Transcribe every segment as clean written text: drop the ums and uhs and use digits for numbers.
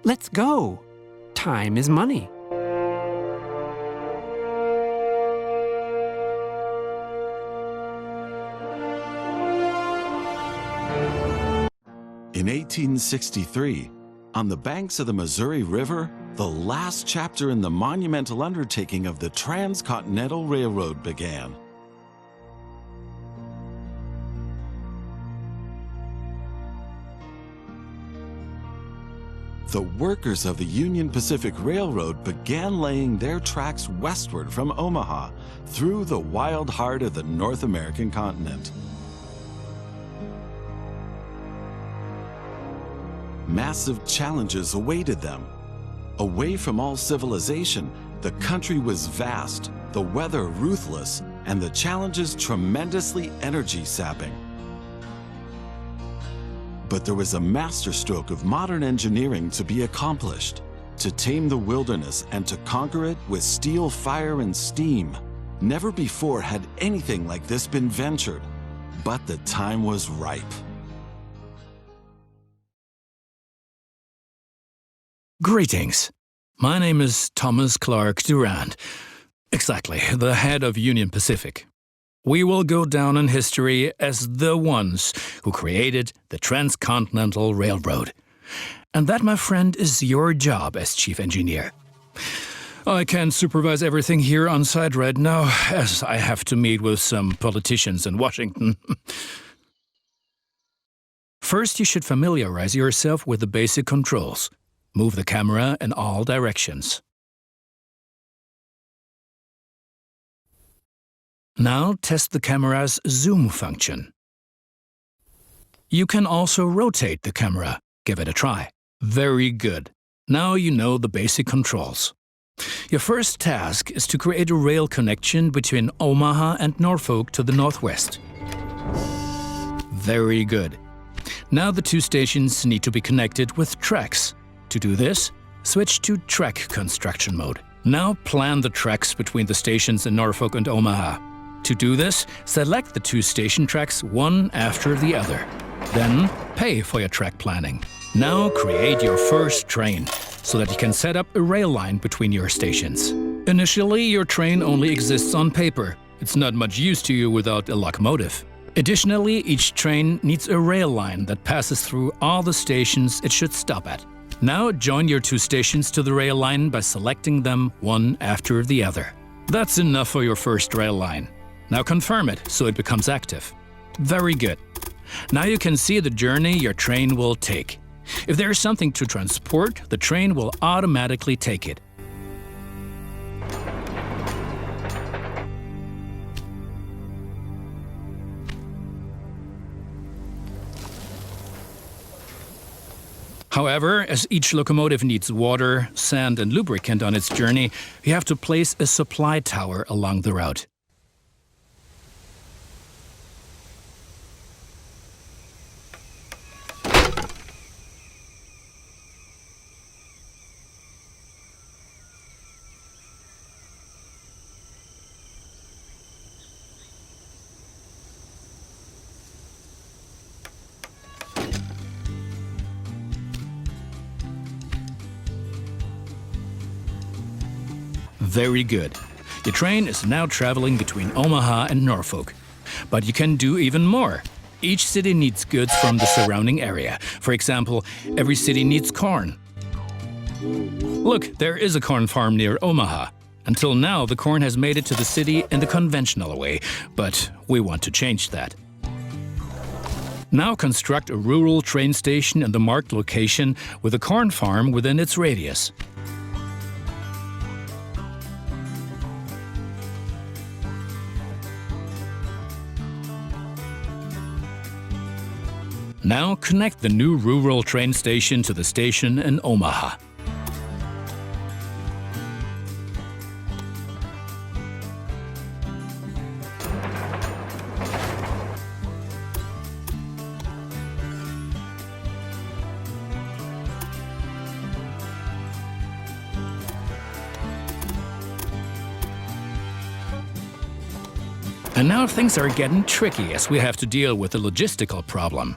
Let's go. Time is money. In 1863, on the banks of the Missouri River, the last chapter in the monumental undertaking of the Transcontinental Railroad began. The workers of the Union Pacific Railroad began laying their tracks westward from Omaha through the wild heart of the North American continent. Massive challenges awaited them. Away from all civilization, the country was vast, the weather ruthless, and the challenges tremendously energy-sapping. But there was a masterstroke of modern engineering to be accomplished, to tame the wilderness and to conquer it with steel, fire, and steam. Never before had anything like this been ventured, but the time was ripe. Greetings. My name is Thomas Clark Durand. Exactly, the head of Union Pacific. We will go down in history as the ones who created the Transcontinental Railroad. And that, my friend, is your job as chief engineer. I can't supervise everything here on site right now, as I have to meet with some politicians in Washington. First, you should familiarize yourself with the basic controls. Move the camera in all directions. Now test the camera's zoom function. You can also rotate the camera. Give it a try. Very good. Now you know the basic controls. Your first task is to create a rail connection between Omaha and Norfolk to the northwest. Very good. Now the two stations need to be connected with tracks. To do this, switch to track construction mode. Now plan the tracks between the stations in Norfolk and Omaha. To do this, select the two station tracks one after the other. Then pay for your track planning. Now create your first train, so that you can set up a rail line between your stations. Initially, your train only exists on paper. It's not much use to you without a locomotive. Additionally, each train needs a rail line that passes through all the stations it should stop at. Now join your two stations to the rail line by selecting them one after the other. That's enough for your first rail line. Now confirm it so it becomes active. Very good. Now you can see the journey your train will take. If there is something to transport, the train will automatically take it. However, as each locomotive needs water, sand, and lubricant on its journey, you have to place a supply tower along the route. Very good. Your train is now traveling between Omaha and Norfolk. But you can do even more. Each city needs goods from the surrounding area. For example, every city needs corn. Look, there is a corn farm near Omaha. Until now, the corn has made it to the city in the conventional way, but we want to change that. Now construct a rural train station in the marked location with a corn farm within its radius. Now connect the new rural train station to the station in Omaha. And now things are getting tricky as we have to deal with a logistical problem.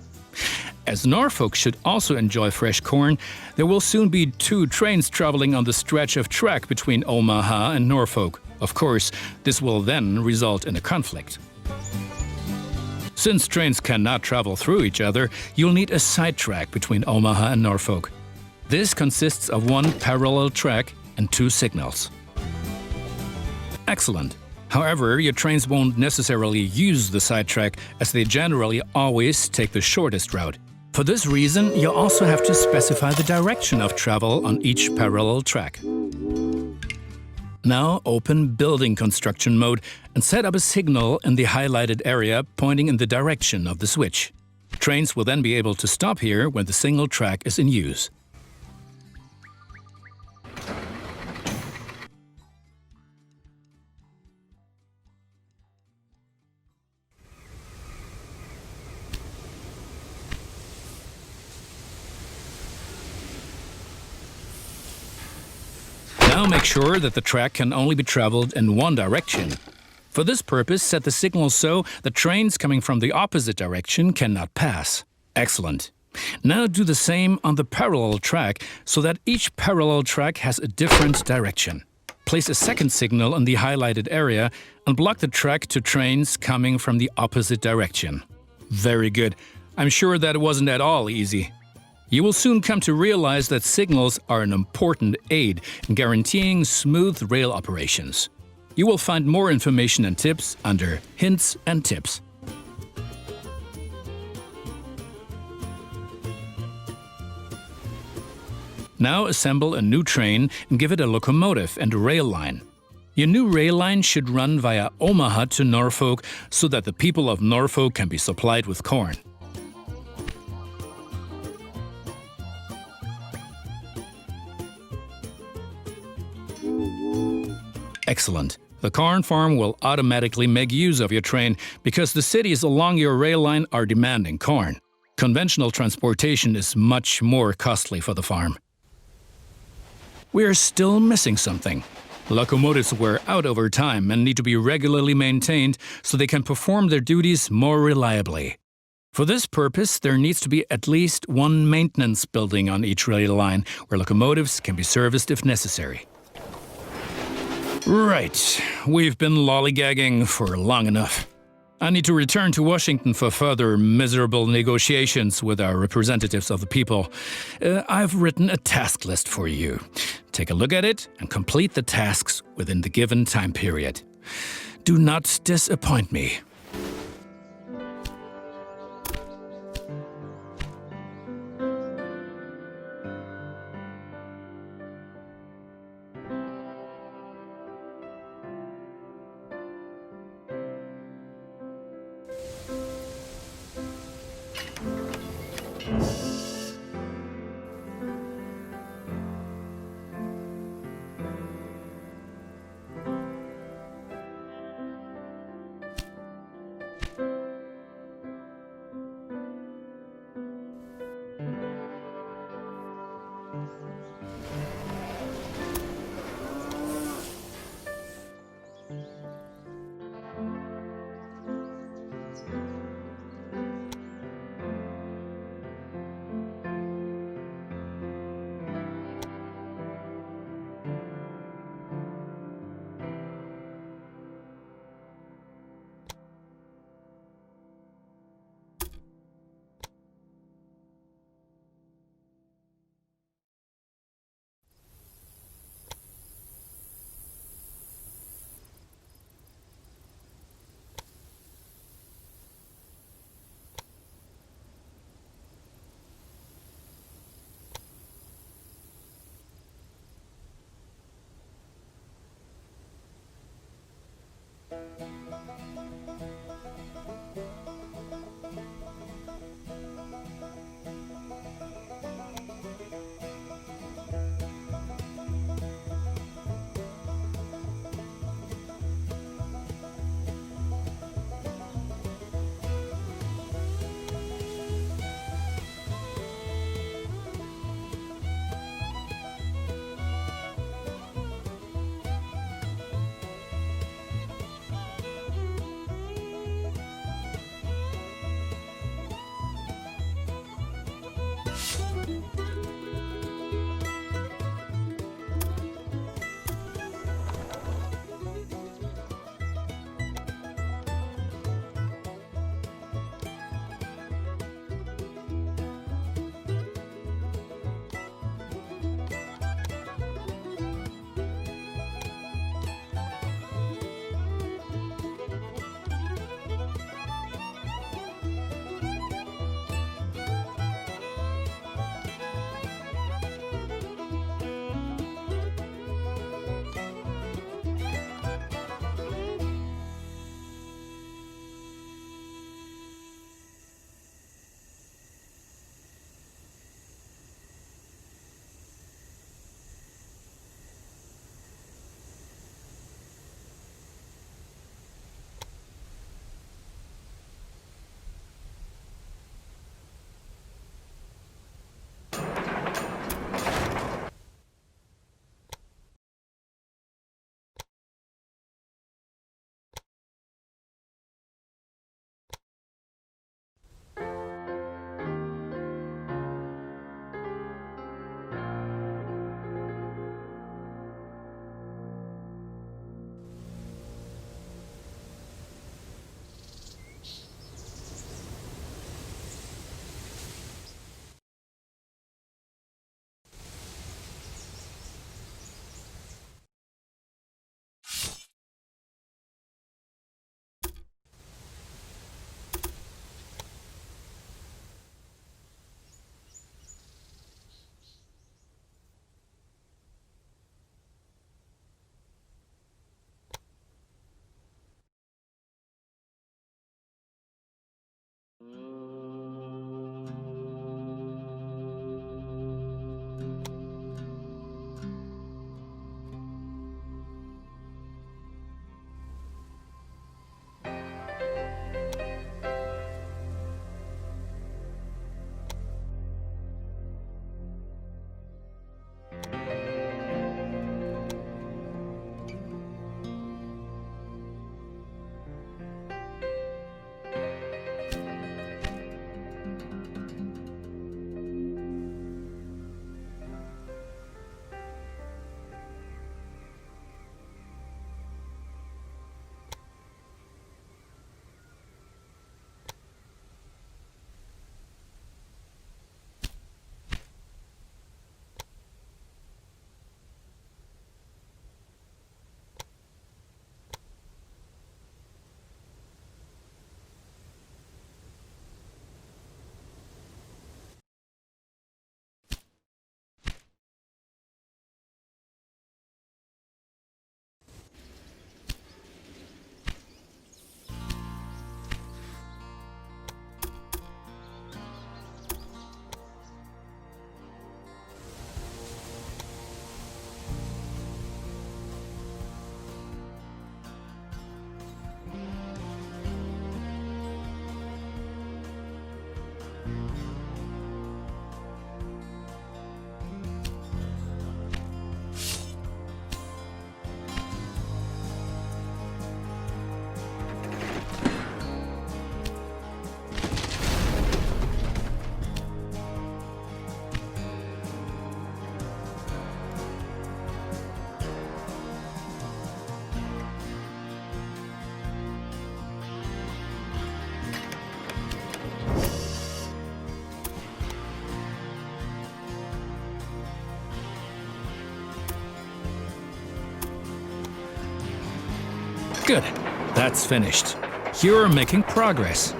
As Norfolk should also enjoy fresh corn, there will soon be 2 trains traveling on the stretch of track between Omaha and Norfolk. Of course, this will then result in a conflict. Since trains cannot travel through each other, you'll need a side track between Omaha and Norfolk. This consists of 1 parallel track and 2 signals. Excellent. However, your trains won't necessarily use the sidetrack, as they generally always take the shortest route. For this reason, you'll also have to specify the direction of travel on each parallel track. Now open Building Construction mode and set up a signal in the highlighted area pointing in the direction of the switch. Trains will then be able to stop here when the single track is in use. Now make sure that the track can only be traveled in one direction. For this purpose, set the signal so that trains coming from the opposite direction cannot pass. Excellent. Now do the same on the parallel track so that each parallel track has a different direction. Place a second signal in the highlighted area and block the track to trains coming from the opposite direction. Very good. I'm sure that wasn't at all easy. You will soon come to realize that signals are an important aid in guaranteeing smooth rail operations. You will find more information and tips under Hints and Tips. Now assemble a new train and give it a locomotive and a rail line. Your new rail line should run via Omaha to Norfolk so that the people of Norfolk can be supplied with corn. Excellent. The corn farm will automatically make use of your train because the cities along your rail line are demanding corn. Conventional transportation is much more costly for the farm. We are still missing something. Locomotives wear out over time and need to be regularly maintained so they can perform their duties more reliably. For this purpose, there needs to be at least 1 maintenance building on each rail line where locomotives can be serviced if necessary. Right, we've been lollygagging for long enough. I need to return to Washington for further miserable negotiations with our representatives of the people. I've written a task list for you. Take a look at it and complete the tasks within the given time period. Do not disappoint me. Good. That's finished. You're making progress.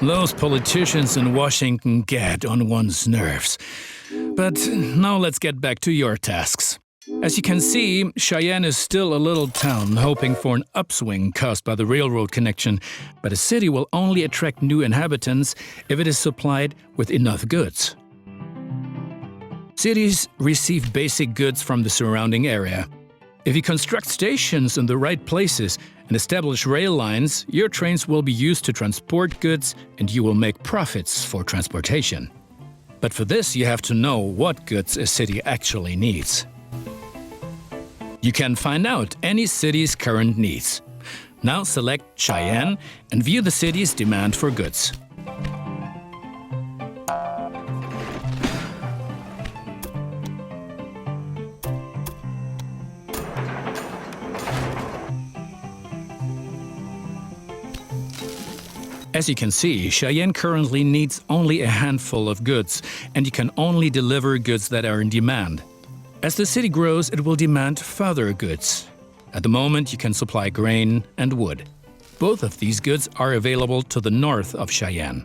Those politicians in Washington get on one's nerves. But now let's get back to your tasks. As you can see, Cheyenne is still a little town hoping for an upswing caused by the railroad connection, but a city will only attract new inhabitants if it is supplied with enough goods. Cities receive basic goods from the surrounding area. If you construct stations in the right places and establish rail lines, your trains will be used to transport goods and you will make profits for transportation. But for this, you have to know what goods a city actually needs. You can find out any city's current needs. Now select Cheyenne and view the city's demand for goods. As you can see, Cheyenne currently needs only a handful of goods, and you can only deliver goods that are in demand. As the city grows, it will demand further goods. At the moment, you can supply grain and wood. Both of these goods are available to the north of Cheyenne.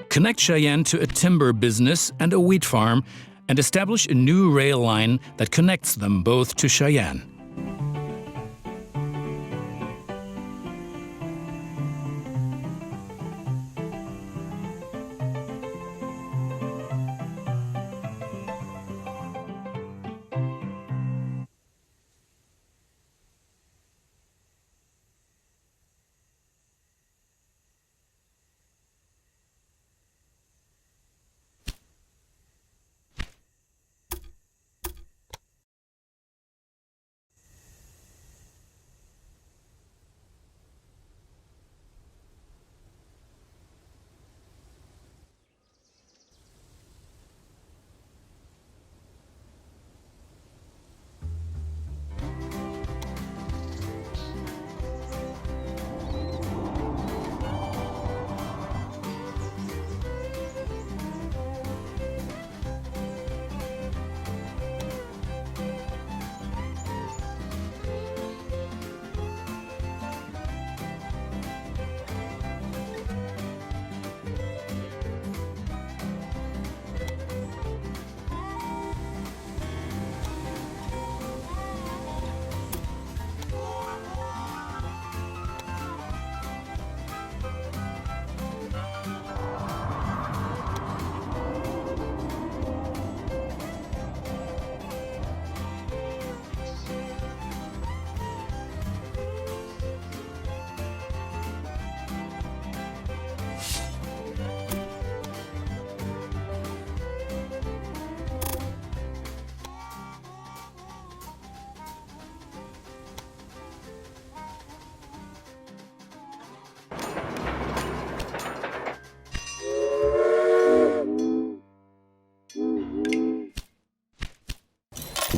Connect Cheyenne to a timber business and a wheat farm, and establish a new rail line that connects them both to Cheyenne.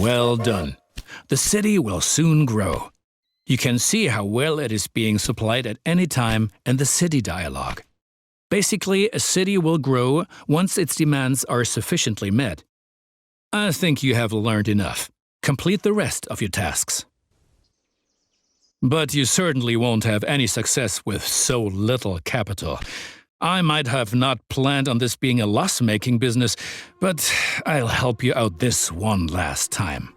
Well done. The city will soon grow. You can see how well it is being supplied at any time in the city dialogue. Basically, a city will grow once its demands are sufficiently met. I think you have learned enough. Complete the rest of your tasks. But you certainly won't have any success with so little capital. I might have not planned on this being a loss-making business, but I'll help you out this one last time.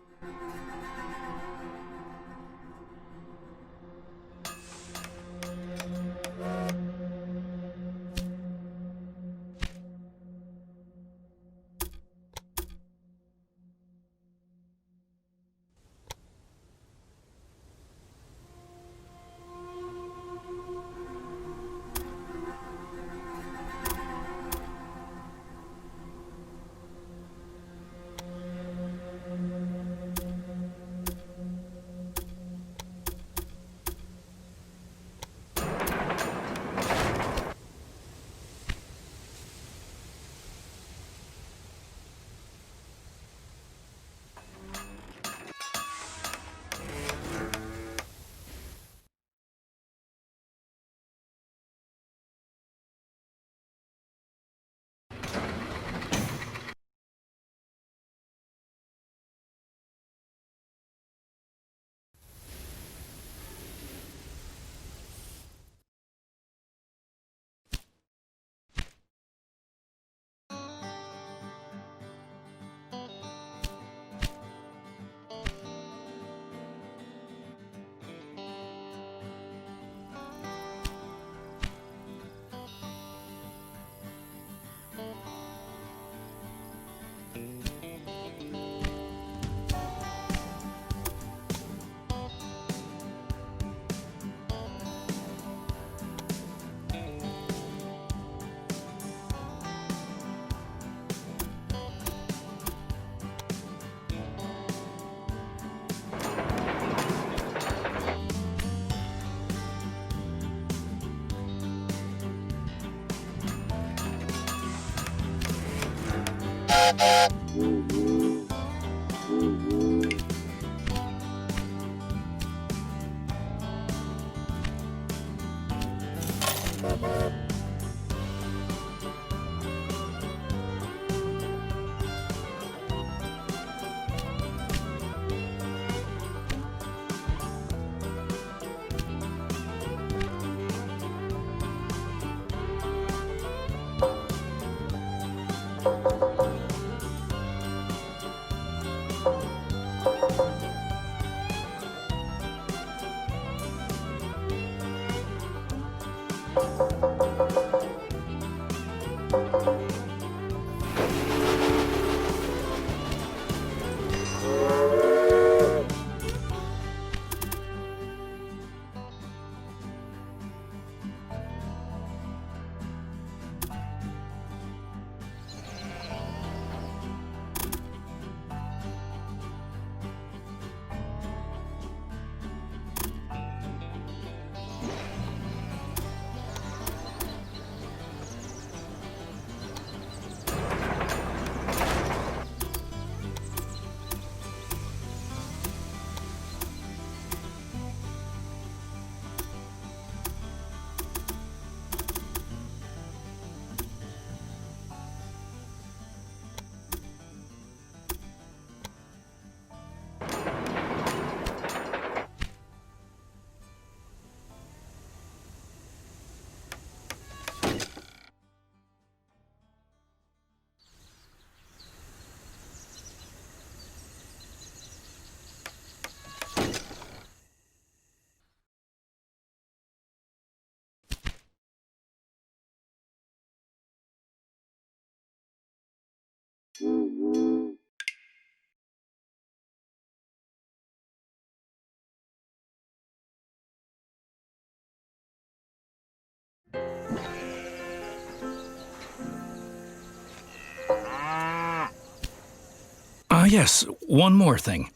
Yes, one more thing.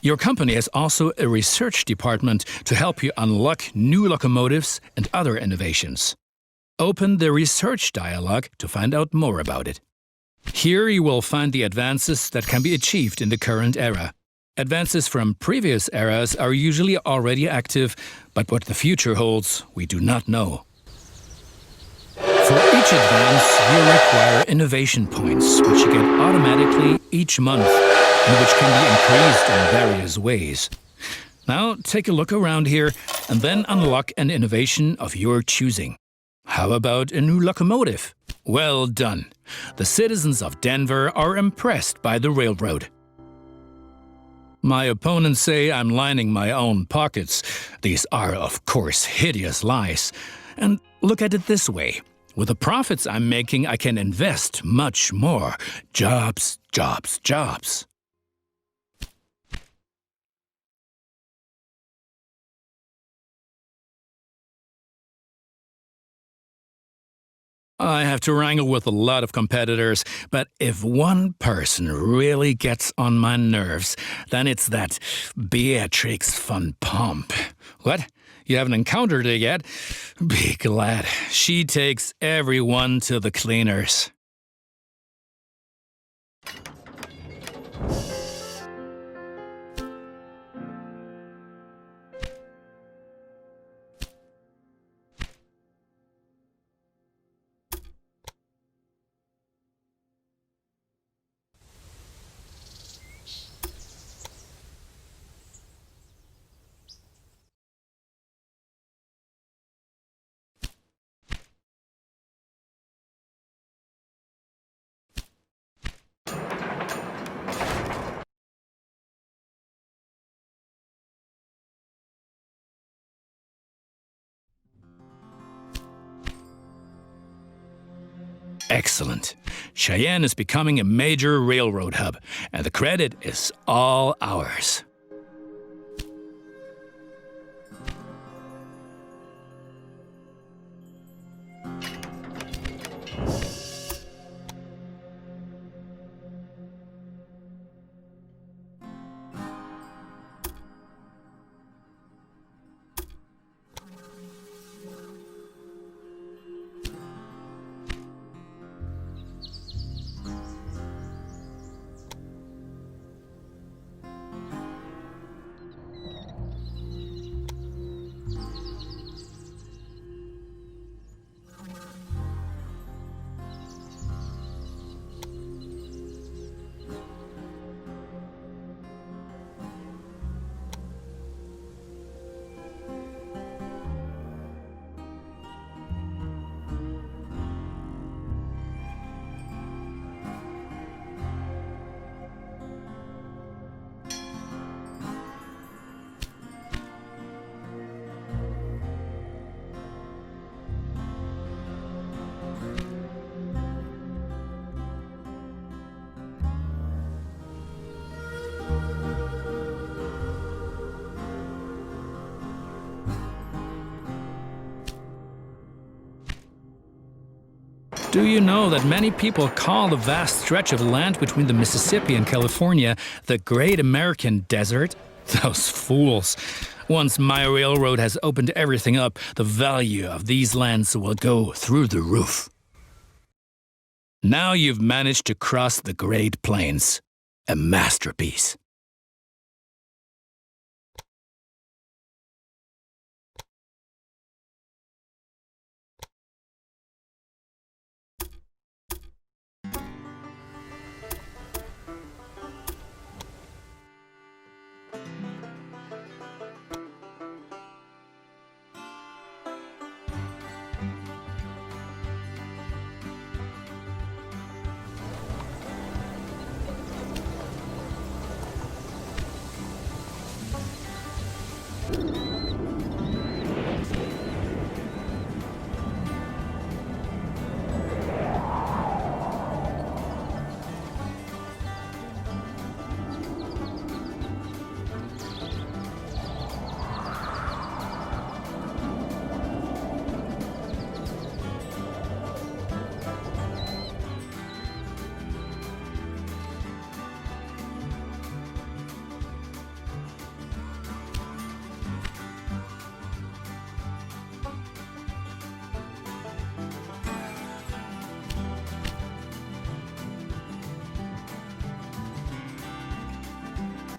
Your company has also a research department to help you unlock new locomotives and other innovations. Open the research dialogue to find out more about it. Here you will find the advances that can be achieved in the current era. Advances from previous eras are usually already active, but what the future holds, we do not know. For each advance, you require innovation points, which you get automatically each month, and which can be increased in various ways. Now, take a look around here, and then unlock an innovation of your choosing. How about a new locomotive? Well done. The citizens of Denver are impressed by the railroad. My opponents say I'm lining my own pockets. These are, of course, hideous lies. And look at it this way. With the profits I'm making, I can invest much more. Jobs, jobs, jobs. I have to wrangle with a lot of competitors, but if one person really gets on my nerves, then it's that Beatrix von Pomp. What? You haven't encountered her yet? Be glad. She takes everyone to the cleaners. Excellent. Cheyenne is becoming a major railroad hub, and the credit is all ours. Do you know that many people call the vast stretch of land between the Mississippi and California the Great American Desert? Those fools. Once my railroad has opened everything up, the value of these lands will go through the roof. Now you've managed to cross the Great Plains. A masterpiece.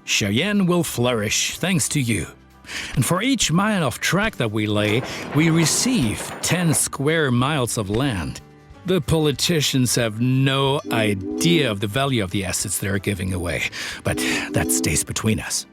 Cheyenne will flourish thanks to you. And for each mile of track that we lay, we receive 10 square miles of land. The politicians have no idea of the value of the assets they're giving away, but that stays between us.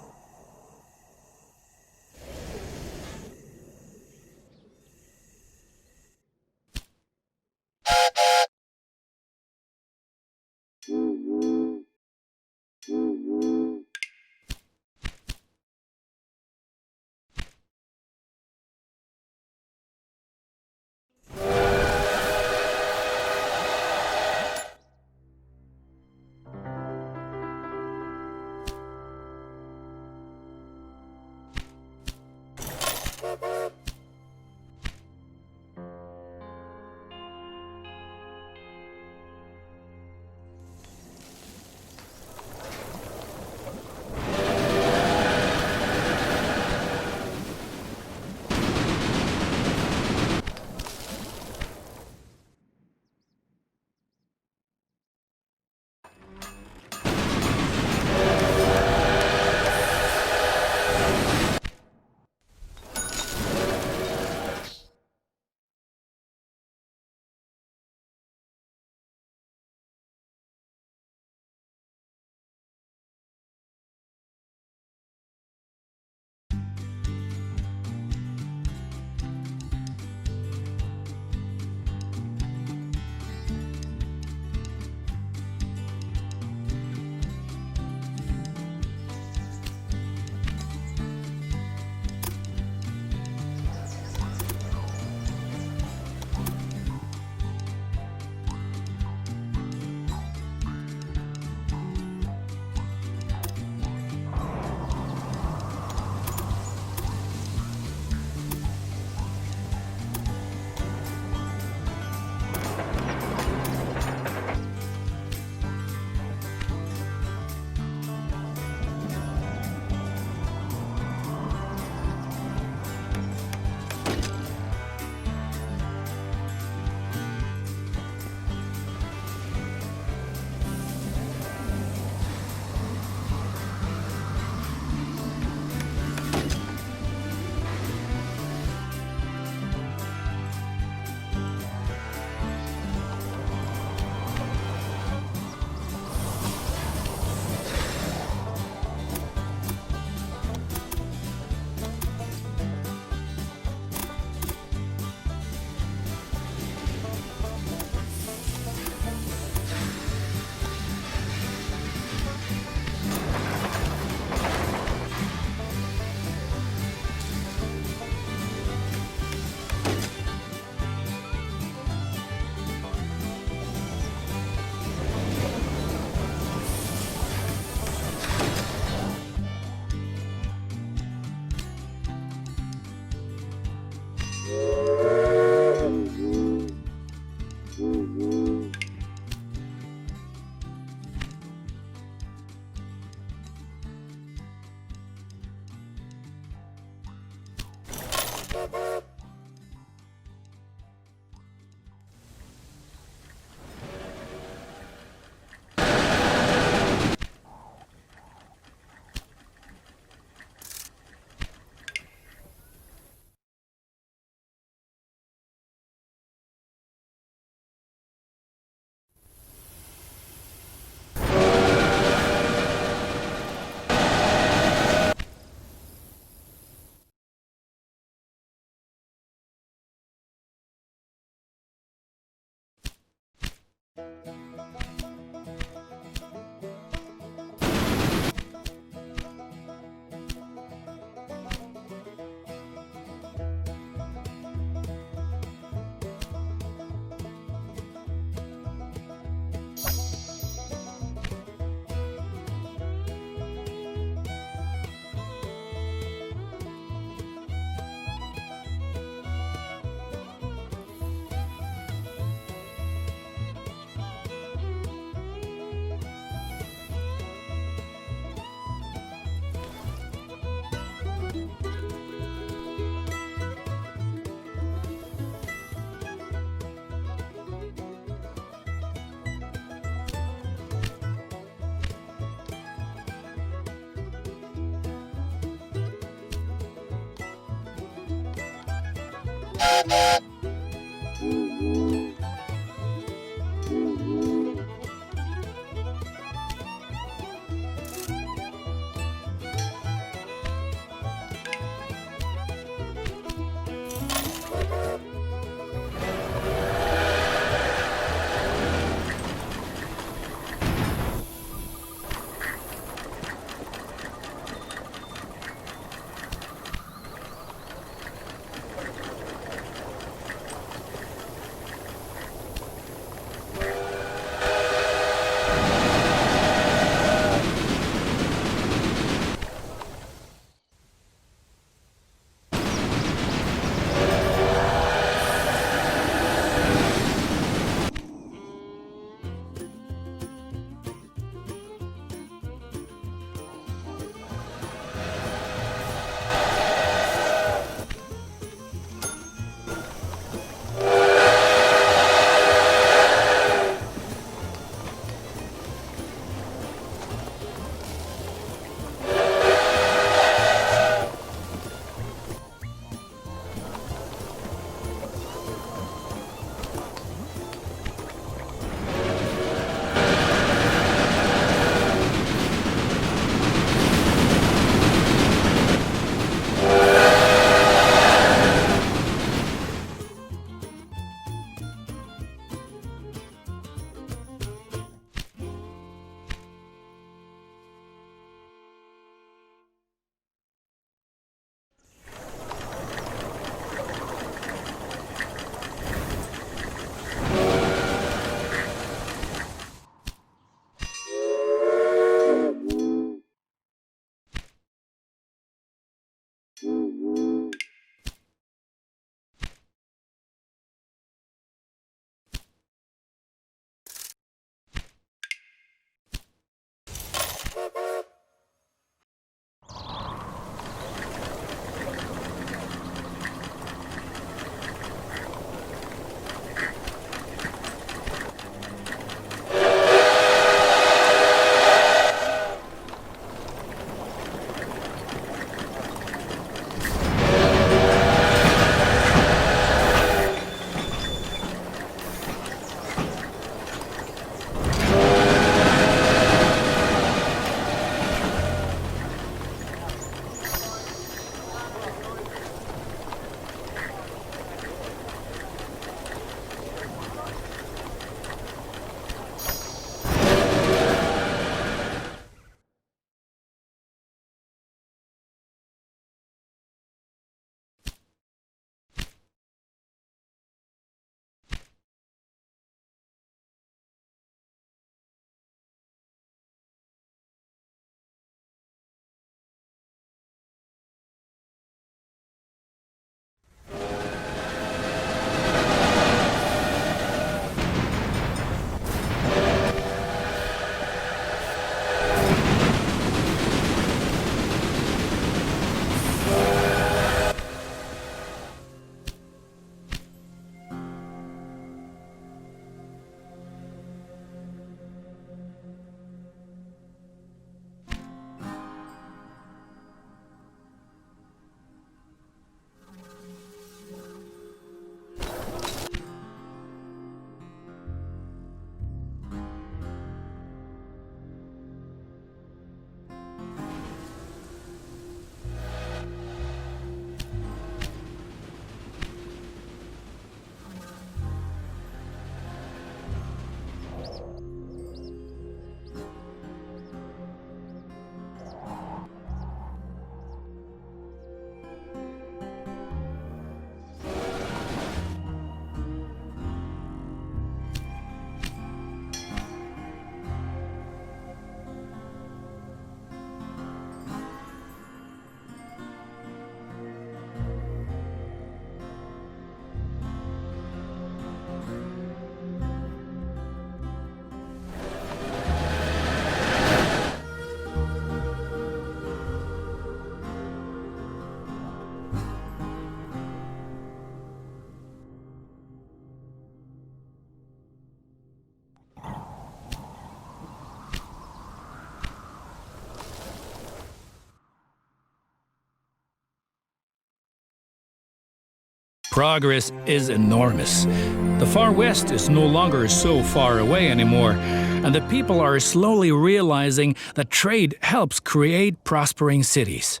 Progress is enormous. The Far West is no longer so far away anymore, and the people are slowly realizing that trade helps create prospering cities.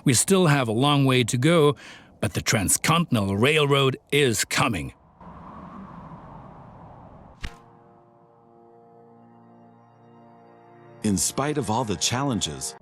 We still have a long way to go, but the Transcontinental Railroad is coming. In spite of all the challenges,